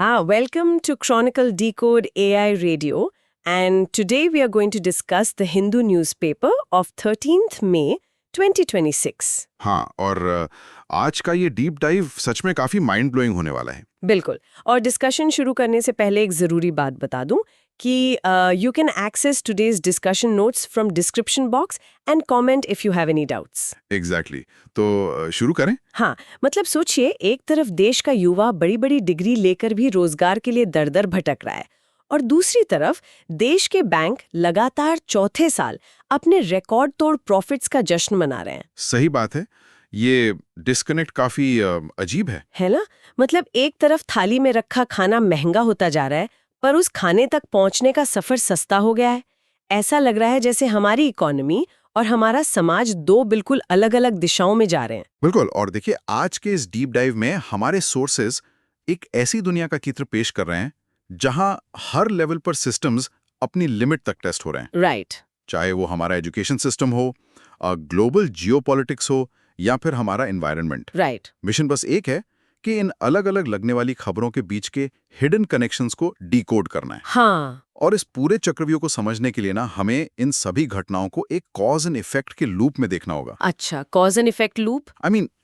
Welcome to Chronicle Decode AI Radio, and today we are going to discuss the Hindu newspaper of 13th May 2026. हाँ, और आज का ये deep dive सच में काफी माइंड ब्लोइंग होने वाला है। बिल्कुल। और डिस्कशन शुरू करने से पहले एक जरूरी बात बता दूं कि you can access today's discussion notes from description box and comment if you have any doubts. Exactly. तो शुरू करें? हाँ, मतलब सोचिए, एक तरफ देश का युवा बड़ी बड़ी डिग्री लेकर भी रोजगार के लिए दर दर भटक रहा है, और दूसरी तरफ देश के बैंक लगातार चौथे साल अपने रिकॉर्ड तोड़ प्रॉफिट्स का जश्न मना रहे हैं। सही बात है। ये डिस्कनेक्ट काफी अजीब है ना? मतलब एक तरफ थाली में रखा खाना महंगा होता जा रहा है, पर उस खाने तक पहुंचने का सफर सस्ता हो गया है। ऐसा लग रहा है जैसे हमारी इकोनॉमी और हमारा समाज दो बिल्कुल अलग अलग दिशाओं में जा रहे हैं। बिल्कुल। और देखिए, आज के इस डीप डाइव में हमारे सोर्सेज एक ऐसी दुनिया का चित्र पेश कर रहे हैं जहां हर लेवल पर सिस्टम्स अपनी लिमिट तक टेस्ट हो रहे हैं। राइट। चाहे वो हमारा एजुकेशन सिस्टम हो, ग्लोबल जियोपॉलिटिक्स हो, या फिर हमारा एनवायरनमेंट। राइट। मिशन बस एक है कि इन अलग अलग लगने वाली खबरों के बीच के हिडन कनेक्शंस को डिकोड करना है। हाँ। और इस पूरे चक्रव्यूह को समझने के लिए ना हमें इन सभी घटनाओं को एक कॉज एंड इफेक्ट के लूप में देखना होगा। अच्छा, cause and effect loop?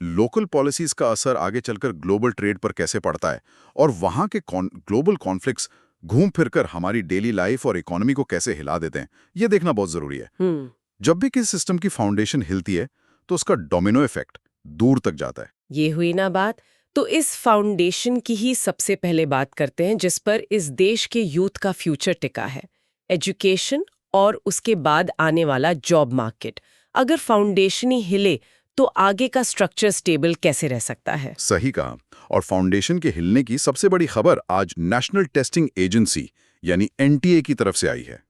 Local policies का असर आगे चलकर ग्लोबल ट्रेड पर कैसे पड़ता है, और वहां के ग्लोबल कॉन्फ्लिक्ट्स घूम फिरकर हमारी डेली लाइफ और इकोनॉमी को कैसे हिला देते हैं, ये देखना बहुत जरूरी है। जब भी किसी सिस्टम की फाउंडेशन हिलती है तो उसका डोमिनो इफेक्ट दूर तक जाता है। ये हुई ना बात। तो इस फाउंडेशन की ही सबसे पहले बात करते हैं जिस पर इस देश के यूथ का फ्यूचर टिका है, एजुकेशन और उसके बाद आने वाला जॉब मार्केट। अगर फाउंडेशन ही हिले तो आगे का स्ट्रक्चर स्टेबल कैसे रह सकता है? सही कहा। और फाउंडेशन के हिलने की सबसे बड़ी खबर आज नेशनल टेस्टिंग एजेंसी यानी एनटीए की तरफ से आई है।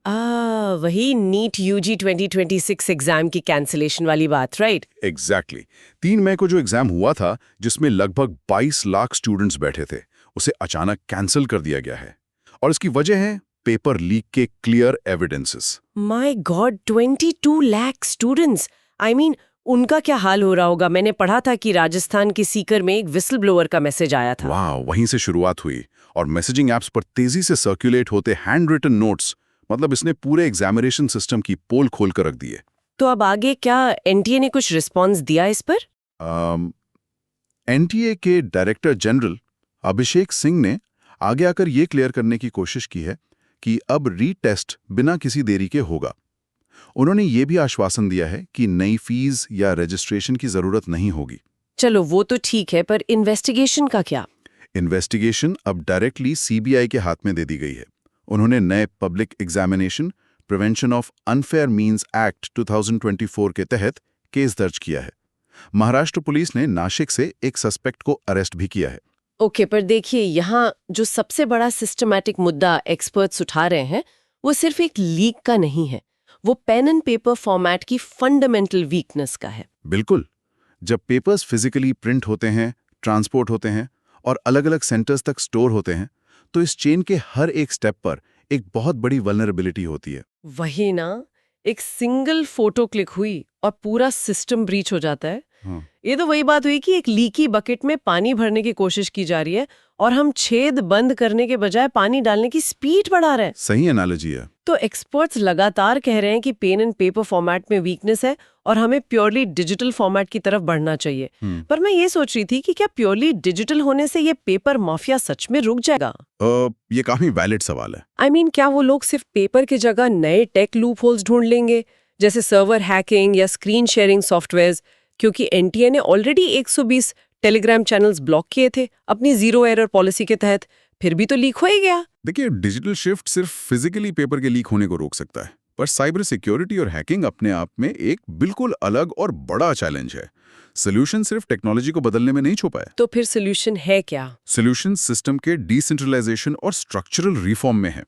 वही नीट यूजी 2026 एग्जाम की कैंसिलेशन वाली बात, राइट? एग्जैक्टली। 3 मई को जो एग्जाम हुआ था, जिसमें लगभग 22 लाख स्टूडेंट्स बैठे थे, उसे अचानक कैंसिल कर दिया गया है। और इसकी वजह है पेपर लीक के clear evidences. My God, 22 lakh students! उनका क्या हाल हो रहा होगा? मैंने पढ़ा था कि राजस्थान के सीकर में एक विसल ब्लोअर का मैसेज आया था। वाह, वहीं से शुरुआत हुई। और मैसेजिंग एप्स पर तेजी से सर्कुलेट होते हैंड रिटन नोट्स, मतलब इसने पूरे एग्जामिनेशन सिस्टम की पोल खोल कर रख दी है। तो अब आगे क्या? एनटीए ने कुछ रिस्पॉन्स दिया इस पर? एनटीए के डायरेक्टर जनरल अभिषेक सिंह ने आगे आकर ये क्लियर करने की कोशिश की है कि अब रीटेस्ट बिना किसी देरी के होगा। उन्होंने ये भी आश्वासन दिया है कि नई फीस या रजिस्ट्रेशन की जरूरत नहीं होगी। चलो वो तो ठीक है, पर इन्वेस्टिगेशन का क्या? इन्वेस्टिगेशन अब डायरेक्टली सीबीआई के हाथ में दे दी गई है। उन्होंने नए public examination prevention of unfair means act 2024 के तहत केस दर्ज किया है। महाराष्ट्र पुलिस ने नासिक से एक सस्पेक्ट को अरेस्ट भी किया है। ओके, पर देखिए, यहाँ जो सबसे बड़ा सिस्टमैटिक मुद्दा एक्सपर्ट्स उठा रहे हैं वो सिर्फ एक लीक का नहीं है, वो पेन एंड पेपर फॉर्मेट की फंडामेंटल वीकनेस का है। बिल्कुल। जब पेपर्स फिजिकली प्रिंट होते हैं, ट्रांसपोर्ट होते हैं और अलग अलग सेंटर्स तक स्टोर होते हैं, तो इस चेन के हर एक स्टेप पर एक बहुत बड़ी वल्नरेबिलिटी होती है। वही ना, एक सिंगल फोटो क्लिक हुई और पूरा सिस्टम ब्रीच हो जाता है। ये तो वही बात हुई कि एक लीकी बकेट में पानी भरने की कोशिश की जा रही है और हम छेद बंद करने के बजाय पानी डालने की स्पीड बढ़ा रहे हैं। सही एनालॉजी है। तो एक्सपर्ट्स लगातार कह रहे हैं कि पेन एंड पेपर फॉर्मेट में वीकनेस है और हमें प्योरली डिजिटल फॉर्मेट की तरफ बढ़ना चाहिए। पर मैं ये सोच रही थी कि क्या प्योरली डिजिटल होने से ये पेपर माफिया सच में रुक जाएगा? ये काफी वैलिड सवाल है। क्या वो लोग सिर्फ पेपर की जगह नए टेक लूप होल्स ढूंढ लेंगे, जैसे सर्वर हैकिंग या स्क्रीन शेयरिंग सॉफ्टवेयर्स? क्योंकि एनटीए ने ऑलरेडी 120 टेलीग्राम चैनल्स ब्लॉक किए थे अपनी जीरो एरर पॉलिसी के तहत, फिर भी तो लीक हो ही गया। देखिए, डिजिटल शिफ्ट सिर्फ फिजिकली पेपर के लीक होने को रोक सकता है, पर साइबर सिक्योरिटी और हैकिंग अपने आप में एक बिल्कुल अलग और बड़ा चैलेंज है। सोल्यूशन सिर्फ टेक्नोलॉजी को बदलने में नहीं छुपा है। तो फिर सोल्यूशन है क्या? सोल्यूशन सिस्टम के डिसेंट्रलाइजेशन और स्ट्रक्चरल रिफॉर्म में है।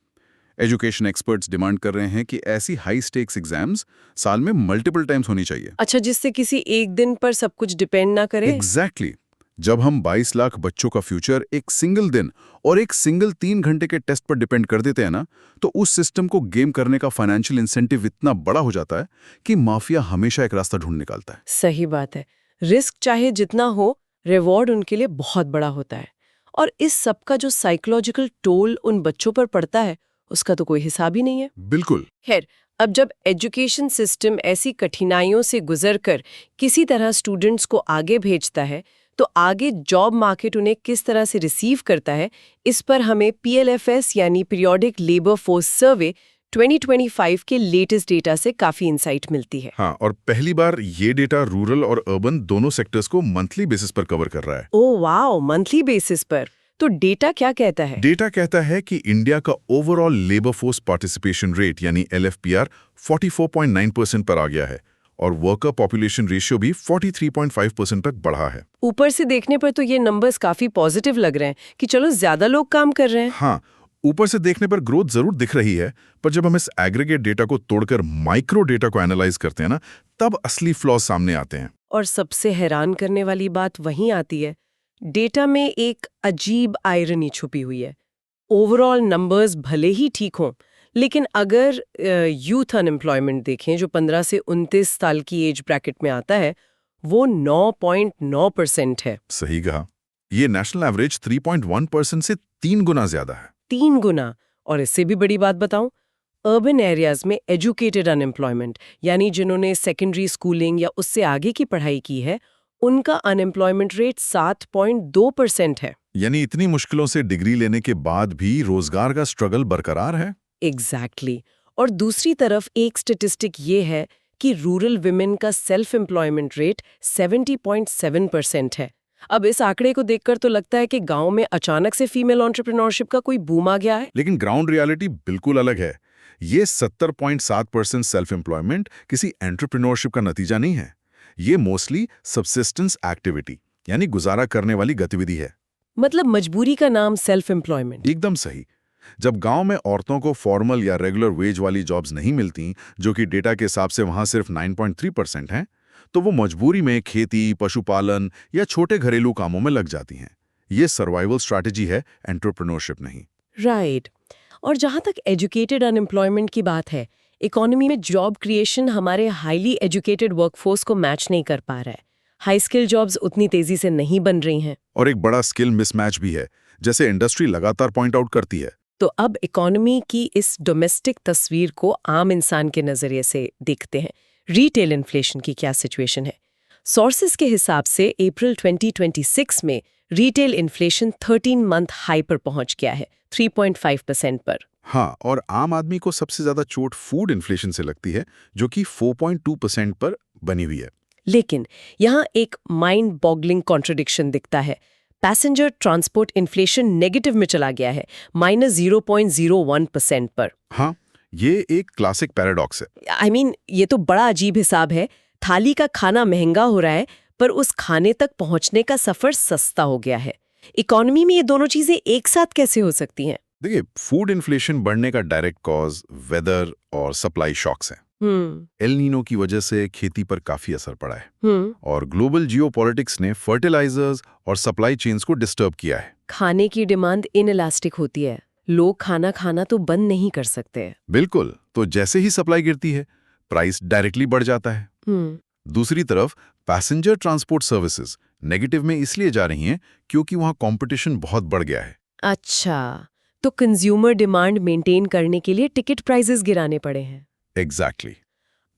एजुकेशन एक्सपर्ट्स डिमांड कर रहे हैं कि ऐसी हाई स्टेक्स एग्जाम्स साल में मल्टीपल टाइम्स होनी चाहिए। अच्छा, जिससे किसी एक दिन पर सब कुछ डिपेंड ना करे। एग्जैक्टली। जब हम 22 लाख बच्चों का फ्यूचर एक सिंगल दिन और एक सिंगल 3 घंटे के टेस्ट पर डिपेंड कर देते हैं ना, तो उस सिस्टम को गेम करने का फाइनेंशियल इंसेंटिव इतना बड़ा हो जाता है कि माफिया हमेशा एक रास्ता ढूंढ निकालता है। सही बात है। रिस्क चाहे जितना हो, रिवॉर्ड उनके लिए बहुत बड़ा होता है। और इस सब का जो साइकोलॉजिकल टोल उन बच्चों पर पड़ता है उसका तो कोई हिसाब ही नहीं है। बिल्कुल। खैर, अब जब एजुकेशन सिस्टम ऐसी कठिनाइयों से गुजरकर किसी तरह स्टूडेंट्स को आगे भेजता है, तो आगे जॉब मार्केट उन्हें किस तरह से रिसीव करता है, इस पर हमें PLFS यानी पीरियोडिक लेबर फोर्स सर्वे 2025 के लेटेस्ट डेटा से काफी इंसाइट मिलती है। हाँ, और पहली बार ये डेटा रूरल और अर्बन दोनों सेक्टर्स को मंथली बेसिस पर कवर कर रहा है। ओह वाओ, मंथली बेसिस पर। तो डेटा क्या कहता है? डेटा कहता है कि इंडिया का overall labour force participation rate यानी LFPR 44.9% पर आ गया है और वर्कर पॉपुलेशन रेशियो भी 43.5% तक बढ़ा है। ऊपर से देखने पर तो ये नंबर्स काफी पॉजिटिव लग रहे हैं कि चलो ज्यादा लोग काम कर रहे हैं। हाँ, ऊपर से देखने पर ग्रोथ जरूर दिख रही है, पर जब हम इस एग्रीगेट डेटा को तोड़कर माइक्रो डेटा को एनालाइज करते हैं ना, तब असली फ्लॉज सामने आते हैं। और सबसे हैरान करने वाली बात वहीं आती है, डेटा में एक अजीब आयरनी छुपी हुई है। ओवरऑल नंबर्स भले ही ठीक हों, लेकिन अगर यूथ अनएम्प्लॉयमेंट देखें जो 15 से 29 साल की एज ब्रैकेट में आता है, वो 9.9% है। सही कहा। ये नेशनल एवरेज 3.1% से 3 गुना ज्यादा है। 3 गुना। और इससे भी बड़ी बात बताऊं, अर्बन एरियाज में एजुकेटेड अनएम्प्लॉयमेंट यानी जिन्होंने सेकेंडरी स्कूलिंग या उससे आगे की पढ़ाई की है, उनका अनएम्प्लॉयमेंट रेट 7.2% है। यानी इतनी मुश्किलों से डिग्री लेने के बाद भी रोजगार का स्ट्रगल बरकरार है। एग्जैक्टली। और दूसरी तरफ एक स्टेटिस्टिक ये है कि रूरल विमेन का सेल्फ एम्प्लॉयमेंट रेट 70.7% है। अब इस आंकड़े को देखकर तो लगता है कि गांव में अचानक से फीमेल एंटरप्रेन्योरशिप का कोई बूम आ गया है। लेकिन ग्राउंड रियलिटी बिल्कुल अलग है। ये 70.7% सेल्फ एम्प्लॉयमेंट किसी एंटरप्रेन्योरशिप का नतीजा नहीं है। ये मोस्टली सब्सिस्टेंस एक्टिविटी यानी गुजारा करने वाली गतिविधि है। मतलब मजबूरी का नाम सेल्फ एम्प्लॉयमेंट। एकदम सही। जब गांव में औरतों को फॉर्मल या रेगुलर वेज वाली जॉब्स नहीं मिलती, जो कि डेटा के हिसाब से वहां सिर्फ 9.3% हैं, तो वो मजबूरी में खेती, पशुपालन या छोटे घरेलू कामों में लग जाती हैं। ये सर्वाइवल स्ट्रैटेजी है, एंटरप्रेन्योरशिप नहीं। राइट। और जहां तक एजुकेटेड अनएम्प्लॉयमेंट की बात है, इकोनॉमी में जॉब क्रिएशन हमारे हाईली एजुकेटेड वर्कफोर्स को मैच नहीं कर पा रहा है। हाई स्किल जॉब्स उतनी तेजी से नहीं बन रही हैं। और एक बड़ा स्किल मिसमैच भी है, जैसे इंडस्ट्री लगातार पॉइंट आउट करती है। तो अब इकोनॉमी की इस डोमेस्टिक तस्वीर को आम इंसान के नजरिए से देखते हैं। रिटेल इन्फ्लेशन की क्या सिचुएशन है? सोर्सेस के हिसाब से अप्रैल 2026 में रिटेल इन्फ्लेशन 13 मंथ हाई पर पहुंच गया है, 3.5% पर। हाँ, और आम आदमी को सबसे ज्यादा चोट फूड इन्फ्लेशन से लगती है, जो कि 4.2% पर बनी हुई है। लेकिन यहाँ एक माइंड बॉगलिंग कॉन्ट्रडिक्शन दिखता है। पैसेंजर ट्रांसपोर्ट इन्फ्लेशन नेगेटिव में चला गया है, -0.01% पर। हाँ, ये एक क्लासिक पैराडॉक्स है। I mean, ये तो बड़ा अजीब हिसाब है। थाली का खाना महंगा हो रहा है, पर उस खाने तक पहुंचने का सफर सस्ता हो गया है। इकोनॉमी में ये दोनों चीजें एक साथ कैसे हो सकती हैं? देखिए, फूड इन्फ्लेशन बढ़ने का डायरेक्ट कॉज वेदर और सप्लाई शॉक्स हैं। एल नीनो की वजह से खेती पर काफी असर पड़ा है और ग्लोबल जियोपॉलिटिक्स ने फर्टिलाइजर्स और सप्लाई चेन्स को डिस्टर्ब किया है। खाने की डिमांड इनइलास्टिक होती है, लोग खाना खाना तो बंद नहीं कर सकते। बिल्कुल, तो जैसे ही सप्लाई गिरती है, प्राइस डायरेक्टली बढ़ जाता है। दूसरी तरफ पैसेंजर ट्रांसपोर्ट सर्विसेज नेगेटिव में इसलिए जा रही हैं क्योंकि वहां कंपटीशन बहुत बढ़ गया है। अच्छा, तो कंज्यूमर डिमांड मेंटेन करने के लिए टिकट प्राइसेस गिराने पड़े हैं। एग्जैक्टली।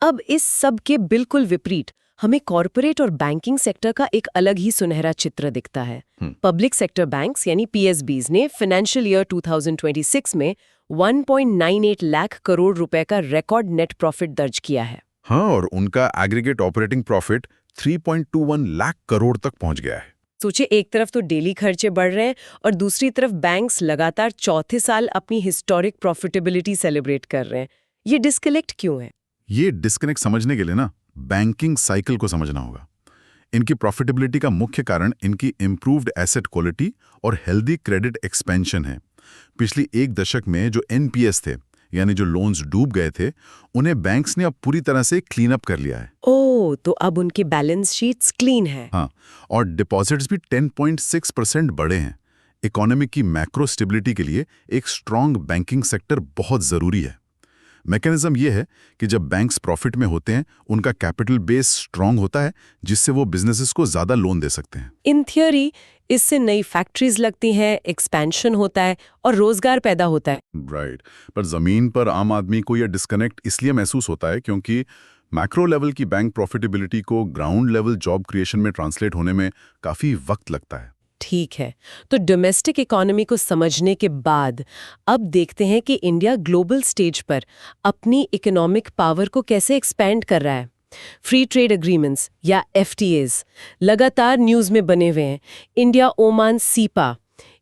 अब इस सब के बिल्कुल विपरीत हमें कॉरपोरेट और बैंकिंग सेक्टर का एक अलग ही सुनहरा चित्र दिखता है। पब्लिक सेक्टर बैंक्स यानी PSBs ने फाइनेंशियल ईयर 2026 में 1.98 लाख करोड़ रुपए का रिकॉर्ड नेट प्रॉफिट दर्ज किया है। हाँ, और उनका aggregate operating profit 3.21 lakh crore तक पहुंच गया है। सोचिए, एक तरफ तो डेली खर्चे बढ़ रहे हैं और दूसरी तरफ बैंक्स लगातार चौथे साल अपनी हिस्टोरिक प्रॉफिटेबिलिटी सेलिब्रेट कर रहे हैं। ये डिस्कनेक्ट क्यों है? ये डिस्कनेक्ट समझने के लिए ना बैंकिंग साइकिल को समझना होगा। इनकी प्रॉफिटेबिलिटी का मुख्य कारण इनकी इम्प्रूव्ड एसेट क्वालिटी और हेल्दी क्रेडिट एक्सपेंशन है। पिछली एक दशक में जो NPS थे, यानी जो लोन्स डूब गए थे, उन्हें बैंक्स ने अब पूरी तरह से क्लीन अप कर लिया है। ओह, तो अब उनकी बैलेंस शीट्स क्लीन है। हाँ, और डिपॉजिट्स भी 10.6% बढ़े हैं। इकोनॉमी की मैक्रो स्टेबिलिटी के लिए एक स्ट्रॉन्ग बैंकिंग सेक्टर बहुत जरूरी है। मैकेनिज्म ये है कि जब बैंक्स प्रॉफिट में होते हैं, उनका कैपिटल बेस स्ट्रांग होता है, जिससे वो बिजनेसेस को ज्यादा लोन दे सकते हैं। इन थियोरी इससे नई फैक्ट्रीज लगती हैं, एक्सपेंशन होता है और रोजगार पैदा होता है। राइट। पर जमीन पर आम आदमी को यह डिस्कनेक्ट इसलिए महसूस होता है क्योंकि मैक्रो लेवल की बैंक प्रॉफिटेबिलिटी को ग्राउंड लेवल जॉब क्रिएशन में ट्रांसलेट होने में काफी वक्त लगता है। ठीक है, तो डोमेस्टिक इकोनॉमी को समझने के बाद अब देखते हैं कि इंडिया ग्लोबल स्टेज पर अपनी इकोनॉमिक पावर को कैसे एक्सपैंड कर रहा है। फ्री ट्रेड एग्रीमेंट्स या FTAs लगातार न्यूज़ में बने हुए हैं। इंडिया ओमान सीपा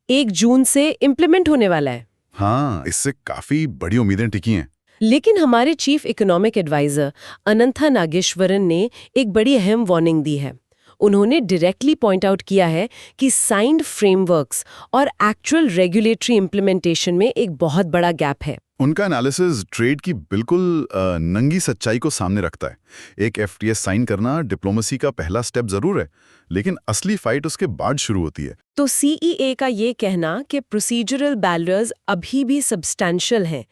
1 जून से इम्प्लीमेंट होने वाला है। हाँ, इससे काफी बड़ी उम्मीदें टिकी हैं। लेकिन हमारे chief economic adviser Anantha Nageswaran ने एक बड़ी अहम वार्निंग दी है। उन्होंने डायरेक्टली पॉइंट आउट किया है कि साइंड फ्रेमवर्क्स और एक्चुअल रेगुलेटरी इम्प्लीमेंटेशन में एक बहुत बड़ा गैप है। उनका एनालिसिस ट्रेड की बिल्कुल नंगी सच्चाई को सामने रखता है। एक FTA साइन करना डिप्लोमेसी का पहला स्टेप जरूर है, लेकिन असली फाइट उसके बाद शुरू होती है। तो CEA का ये कहना कि प्रोसीजरल बैरियर्स अभी भी सब्सटैंशियल हैं,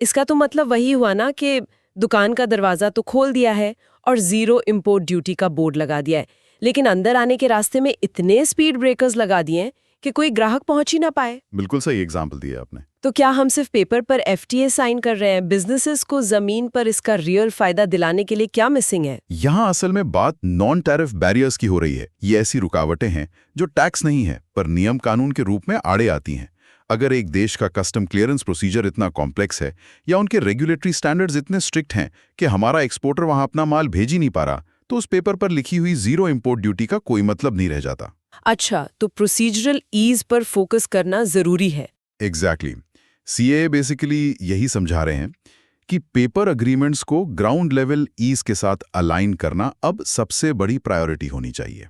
इसका तो मतलब वही हुआ ना कि दुकान का दरवाजा तो खोल दिया है और 0 इम्पोर्ट ड्यूटी का बोर्ड लगा दिया है, लेकिन अंदर आने के रास्ते में इतने स्पीड ब्रेकर्स लगा दिए हैं कि कोई ग्राहक पहुंच ही ना पाए। बिल्कुल सही एग्जाम्पल दिया आपने। तो क्या हम सिर्फ पेपर पर FTA साइन कर रहे हैं? बिजनेसेस को जमीन पर इसका रियल फायदा दिलाने के लिए क्या मिसिंग है? यहाँ असल में बात नॉन टैरिफ बैरियर्स की हो रही है। ये ऐसी रुकावटें हैं जो टैक्स नहीं है पर नियम कानून के रूप में आड़े आती हैं। अगर एक देश का कस्टम क्लियरेंस प्रोसीजर इतना कॉम्प्लेक्स है या उनके रेगुलेटरी स्टैंडर्ड्स इतने स्ट्रिक्ट हैं कि हमारा एक्सपोर्टर वहां अपना माल भेज ही नहीं पा रहा, तो उस पेपर पर लिखी हुई 0 इम्पोर्ट ड्यूटी का कोई मतलब नहीं रह जाता। अच्छा, तो प्रोसीजरल ईज पर फोकस करना जरूरी है। एग्जैक्टली। CAA बेसिकली यही समझा रहे हैं कि पेपर अग्रीमेंट्स को ग्राउंड लेवल ईज के साथ अलाइन करना अब सबसे बड़ी प्रायोरिटी होनी चाहिए।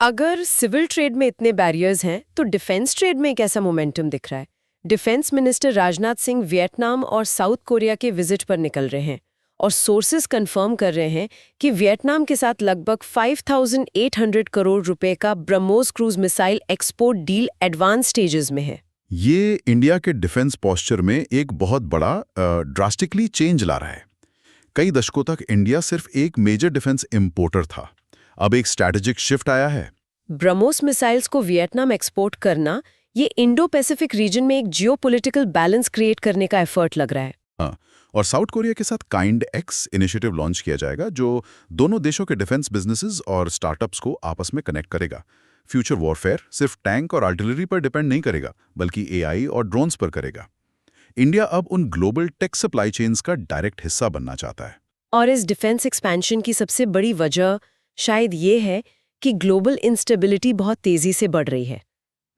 अगर सिविल ट्रेड में इतने बैरियर्स हैं, तो डिफेंस ट्रेड में कैसा मोमेंटम दिख रहा है? Defence minister Rajnath Singh Vietnam और साउथ कोरिया के विजिट पर निकल रहे हैं और सोर्सेज कंफर्म कर रहे हैं कि वियतनाम के साथ लगभग 5,800 करोड़ रुपए का BrahMos cruise missile export deal advance stages में है। ये इंडिया के डिफेंस पॉस्चर में एक बहुत बड़ा ड्रास्टिकली चेंज ला रहा है। कई दशकों तक इंडिया सिर्फ एक मेजर डिफेंस इंपोर्टर था, अब एक स्ट्रैटेजिक शिफ्ट आया है। ब्रह्मोस मिसाइल्स को वियतनाम एक्सपोर्ट करना ये इंडो पैसिफिक रीजन में एक जियोपॉलिटिकल बैलेंस क्रिएट करने का एफर्ट लग रहा है। हाँ, और साउथ कोरिया के साथ काइंड एक्स इनिशिएटिव लॉन्च किया जाएगा जो दोनों देशों के डिफेंस बिजनेसेस और स्टार्टअप्स को आपस में कनेक्ट करेगा। फ्यूचर वॉरफेयर सिर्फ टैंक और आर्टिलरी पर डिपेंड नहीं करेगा, बल्कि AI और ड्रोन्स पर करेगा। इंडिया अब उन ग्लोबल टेक सप्लाई चेन्स का डायरेक्ट हिस्सा बनना चाहता है। और इस डिफेंस एक्सपेंशन की सबसे बड़ी वजह शायद ये है कि ग्लोबल इंस्टेबिलिटी बहुत तेजी से बढ़ रही है।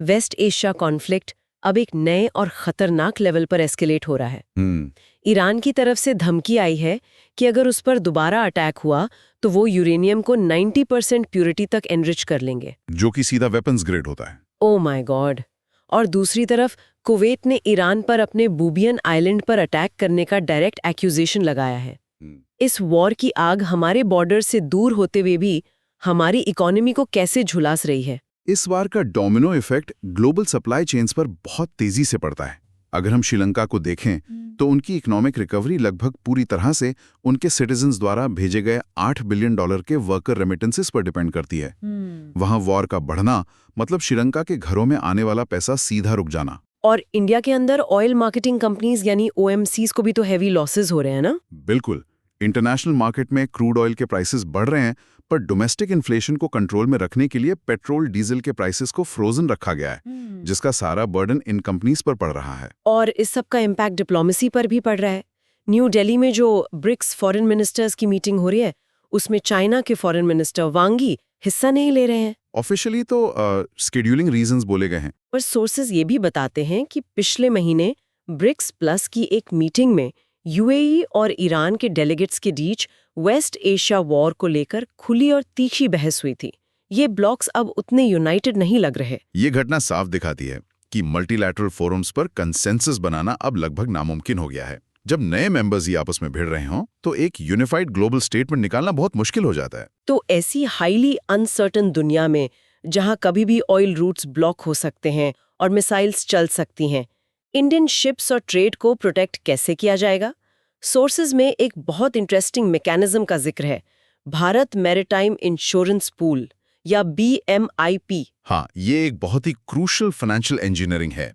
वेस्ट एशिया कॉन्फ्लिक्ट अब एक नए और खतरनाक लेवल पर एस्केलेट हो रहा है। ईरान की तरफ से धमकी आई है कि अगर उस पर दोबारा अटैक हुआ तो वो यूरेनियम को 90% प्यूरिटी तक एनरिच कर लेंगे, जो कि सीधा वेपन्स ग्रेड होता है। Oh my God. और दूसरी तरफ कुवैत ने ईरान पर अपने बूबियन आइलैंड पर अटैक करने का डायरेक्ट एक्यूजेशन लगाया है। इस वॉर की आग हमारे बॉर्डर से दूर होते हुए भी हमारी इकोनॉमी को कैसे झुलास रही है। इस बार का domino effect global supply chains पर बहुत तेजी से पड़ता है। अगर हम श्रीलंका को देखें तो उनकी इकोनॉमिक रिकवरी लगभग पूरी तरह से उनके सिटीजन्स द्वारा भेजे गए $8 बिलियन के वर्कर रेमिटेंसेस पर डिपेंड करती है। वहां वॉर का बढ़ना मतलब श्रीलंका के घरों में आने वाला पैसा सीधा रुक जाना। और इंडिया के अंदर ऑयल मार्केटिंग कंपनीज यानी OMCs को भी तो हैवी लॉसेस हो रहे हैं ना? बिल्कुल। इंटरनेशनल मार्केट में क्रूड ऑयल के प्राइसेस बढ़ रहे हैं, पर डोमेस्टिक इन्फ्लेशन को कंट्रोल में रखने के लिए पेट्रोल डीजल के प्राइसेस को फ्रोजन रखा गया है, जिसका सारा बर्डन इन कंपनीज पर पड़ रहा है। और इस सब का इम्पैक्ट डिप्लोमेसी पर भी पड़ रहा है। न्यू दिल्ली में जो ब्रिक्स फॉरेन मिनिस्टर्स की मीटिंग हो रही है, उसमें चाइना के फॉरेन मिनिस्टर वांग यी हिस्सा नहीं ले रहे हैं। ऑफिशियली तो शेड्यूलिंग रीजंस बोले गए हैं, पर सोर्सेज ये भी बताते हैं कि पिछले महीने ब्रिक्स प्लस की एक मीटिंग में UAE और ईरान के डेलीगेट्स के बीच वेस्ट एशिया वॉर को लेकर खुली और तीखी बहस हुई थी। ये ब्लॉक्स अब उतने यूनाइटेड नहीं लग रहे। ये घटना साफ दिखाती है कि मल्टीलैटरल फोरम्स पर कंसेंसस बनाना अब लगभग नामुमकिन हो गया है। जब नए मेंबर्स ही आपस में भिड़ रहे हों तो एक यूनिफाइड ग्लोबल स्टेटमेंट निकालना बहुत मुश्किल हो जाता है। तो ऐसी हाईली अनसर्टन दुनिया में जहां कभी भी ऑयल रूट्स ब्लॉक हो सकते हैं और मिसाइल्स चल सकती हैं, इंडियन शिप्स और ट्रेड को प्रोटेक्ट कैसे किया जाएगा? सोर्सेज में एक बहुत इंटरेस्टिंग मैकेनिज्म का जिक्र है, भारत मैरिटाइम इंश्योरेंस पूल या BMIP। हाँ, ये एक बहुत ही क्रूशल फाइनेंशियल इंजीनियरिंग है।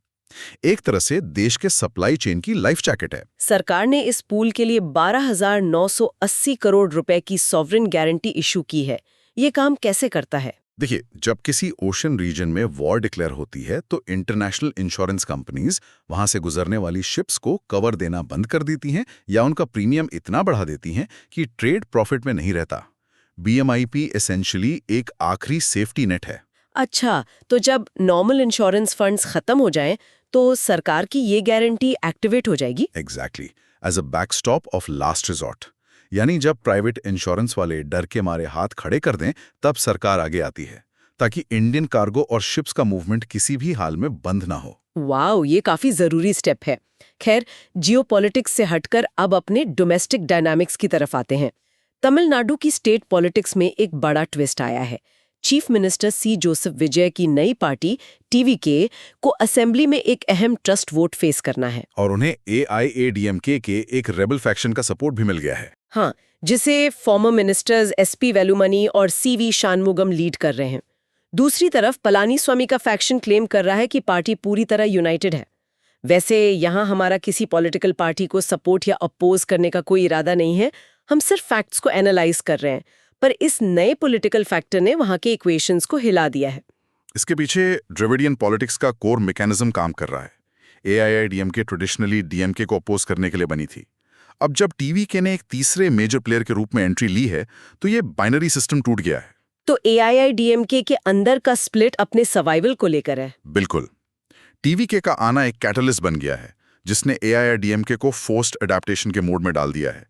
एक तरह से देश के सप्लाई चेन की लाइफ जैकेट है। सरकार ने इस पूल के लिए 12,980 करोड़ रुपए की सॉवरेन गारंटी इशू की है। ये काम कैसे करता है? देखिए, जब किसी ओशन रीजन में वॉर डिक्लेयर होती है तो इंटरनेशनल इंश्योरेंस कंपनीज वहां से गुजरने वाली शिप्स को कवर देना बंद कर देती हैं या उनका प्रीमियम इतना बढ़ा देती हैं कि ट्रेड प्रॉफिट में नहीं रहता। BMIP एसेंशियली एक आखिरी सेफ्टी नेट है। अच्छा, तो जब नॉर्मल इंश्योरेंस फंड्स खत्म हो जाएं, तो सरकार की ये गारंटी एक्टिवेट हो जाएगी? Exactly, as a backstop of last resort. यानी जब प्राइवेट इंश्योरेंस वाले डर के मारे हाथ खड़े कर दें, तब सरकार आगे आती है ताकि इंडियन कार्गो और शिप्स का मूवमेंट किसी भी हाल में बंद ना हो। वाओ, ये काफी जरूरी स्टेप है। खैर, जियोपॉलिटिक्स से हटकर अब अपने डोमेस्टिक डायनामिक्स की तरफ आते हैं। तमिलनाडु की स्टेट पॉलिटिक्स में एक बड़ा ट्विस्ट आया है। Chief minister C. जोसेफ विजय की नई पार्टी TVK को असेंबली में एक अहम ट्रस्ट वोट फेस करना है। और उन्हें AIADMK के एक रेबल फैक्शन का सपोर्ट भी मिल गया है। हाँ, जिसे फॉर्मर मिनिस्टर्स SP वेलुमनी और CV शानमुगम लीड कर रहे हैं। दूसरी तरफ पलानीस्वामी का फैक्शन क्लेम कर रहा है कि पार्टी पूरी तरह यूनाइटेड है। वैसे यहाँ हमारा किसी पॉलिटिकल पार्टी को सपोर्ट या अपोज करने का कोई इरादा नहीं है, हम सिर्फ फैक्ट्स को एनालाइज कर रहे हैं। पर इस नए पॉलिटिकल फैक्टर ने वहाँ के इक्वेशंस को हिला दिया है। इसके पीछे ड्रेविडियन पॉलिटिक्स का कोर मैकेनिज्म काम कर रहा है। AIADMK ट्रेडिशनली DMK को अपोज करने के लिए बनी थी। अब जब TVK ने एक तीसरे मेजर प्लेयर के रूप में एंट्री ली है, तो ये बाइनरी सिस्टम टूट गया है। तो AIADMK के अंदर का स्प्लिट अपने सर्वाइवल को लेकर है। बिल्कुल। TVK का आना एक कैटलिस्ट बन गया है, जिसने AIADMK को फोर्स्ड अडेप्टेशन के मोड में डाल दिया है।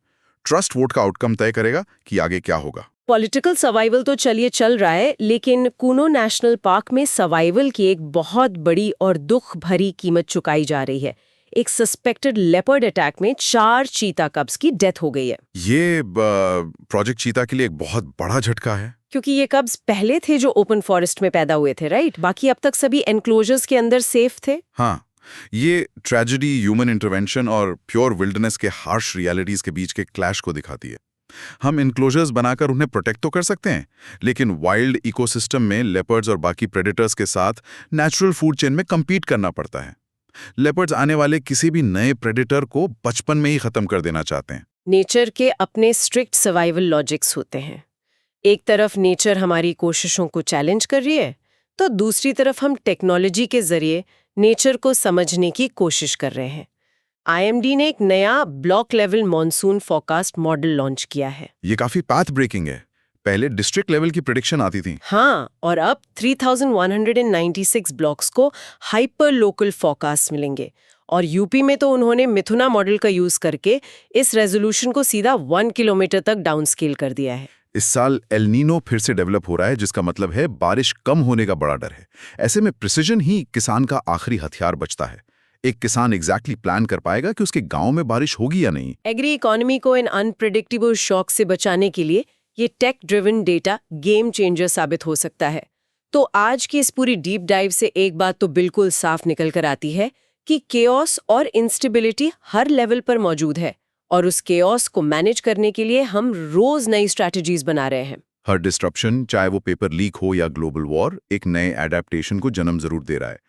ट्रस्ट वोट का आउटकम तय करेगा कि आगे क्या होगा। पॉलिटिकल सर्वाइवल तो चलिए चल रहा है, लेकिन कूनो नेशनल पार्क में सर्वाइवल की एक बहुत बड़ी और दुख भरी कीमत चुकाई जा रही है। एक सस्पेक्टेड लेपर्ड अटैक में 4 चीता कब्स की डेथ हो गई है। ये प्रोजेक्ट चीता के लिए एक बहुत बड़ा झटका है, क्योंकि ये कब्स पहले थे जो ओपन फॉरेस्ट में पैदा हुए थे, राइट? बाकी अब तक सभी एनक्लोजर्स के अंदर सेफ थे। हाँ, ये ट्रेजेडी ह्यूमन इंटरवेंशन और प्योर विल्डरनेस के हार्श रियलिटीज के बीच के क्लैश को दिखाती है। हम इनक्लोजर्स बनाकर उन्हें प्रोटेक्ट तो कर सकते हैं, लेकिन वाइल्ड इकोसिस्टम में लेपर्ड्स और बाकी प्रेडेटर्स के साथ नेचुरल फूड चेन में compete करना पड़ता है। लेपर्ड्स आने वाले किसी भी नए प्रेडेटर को बचपन में ही खत्म कर देना चाहते हैं। नेचर के अपने स्ट्रिक्ट सर्वाइवल लॉजिक्स होते हैं। एक तरफ नेचर हमारी कोशिशों को चैलेंज कर रही है, तो दूसरी तरफ हम टेक्नोलॉजी के जरिए नेचर को समझने की कोशिश कर रहे हैं। IMD ने एक नया block level monsoon forecast model launch किया है। ये काफी पाथ ब्रेकिंग है। पहले डिस्ट्रिक्ट लेवल की प्रेडिक्शन आती थी। हाँ, और अब 3196 ब्लॉक्स को हाइपर लोकल फोरकास्ट मिलेंगे। और यूपी में तो उन्होंने मिथुना मॉडल का यूज करके इस रेजोल्यूशन को सीधा 1 किलोमीटर तक डाउन स्केल कर दिया है। इस साल एल नीनो फिर से डेवलप हो रहा है, जिसका मतलब है बारिश कम होने का बड़ा डर है। ऐसे में प्रिसिजन ही किसान का आखिरी हथियार बचता है। एक किसान एग्जैक्टली प्लान कर पाएगा कि उसके गांव में बारिश होगी या नहीं। एग्री इकोनॉमी को इन अनप्रेडिक्टेबल शॉक से बचाने के लिए ये tech driven data game changer साबित हो सकता है। तो आज की इस पूरी डीप डाइव से एक बात तो बिल्कुल साफ निकल कर आती है कि केओस और इंस्टेबिलिटी हर लेवल पर मौजूद है, और उस केओस को मैनेज करने के लिए हम रोज नई स्ट्रैटेजीज बना रहे हैं। हर डिस्ट्रप्शन, चाहे वो पेपर लीक हो या ग्लोबल वॉर, एक नए एडेप्टेशन को जन्म जरूर दे रहा है।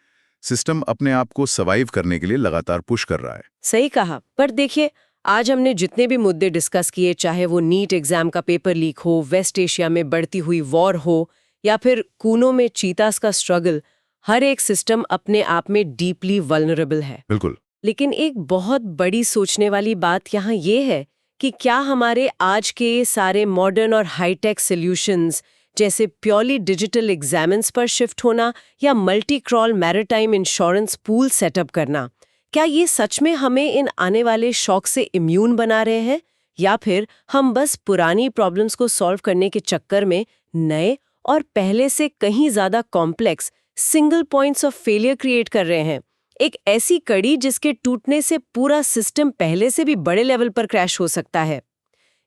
सिस्टम अपने आप को सर्वाइव करने के लिए लगातार पुश कर रहा है। सही कहा। पर देखिए, आज हमने जितने भी मुद्दे डिस्कस किए, चाहे वो नीट एग्जाम का पेपर लीक हो, वेस्ट एशिया में बढ़ती हुई वॉर हो, या फिर कूनो में चीतास का स्ट्रगल, हर एक सिस्टम अपने आप में डीपली वल्नरेबल है। बिल्कुल। लेकिन एक बहुत बड़ी सोचने वाली बात यहाँ ये है कि क्या हमारे आज के सारे मॉडर्न और हाईटेक सॉल्यूशंस, जैसे प्योरली डिजिटल एग्जामिन्स पर शिफ्ट होना या multi crawl maritime insurance pool setup करना, क्या ये सच में हमें इन आने वाले शॉक से इम्यून बना रहे हैं, या फिर हम बस पुरानी प्रॉब्लम्स को सॉल्व करने के चक्कर में नए और पहले से कहीं ज्यादा complex single points of failure create कर रहे हैं? एक ऐसी कड़ी जिसके टूटने से पूरा सिस्टम पहले से भी बड़े लेवल पर क्रैश हो सकता है।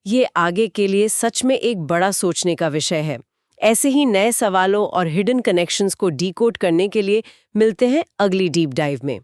ये आगे के लिए सच में एक बड़ा सोचने का विषय है। ऐसे ही नए सवालों और हिडन कनेक्शंस को डीकोड करने के लिए मिलते हैं अगली डीप डाइव में।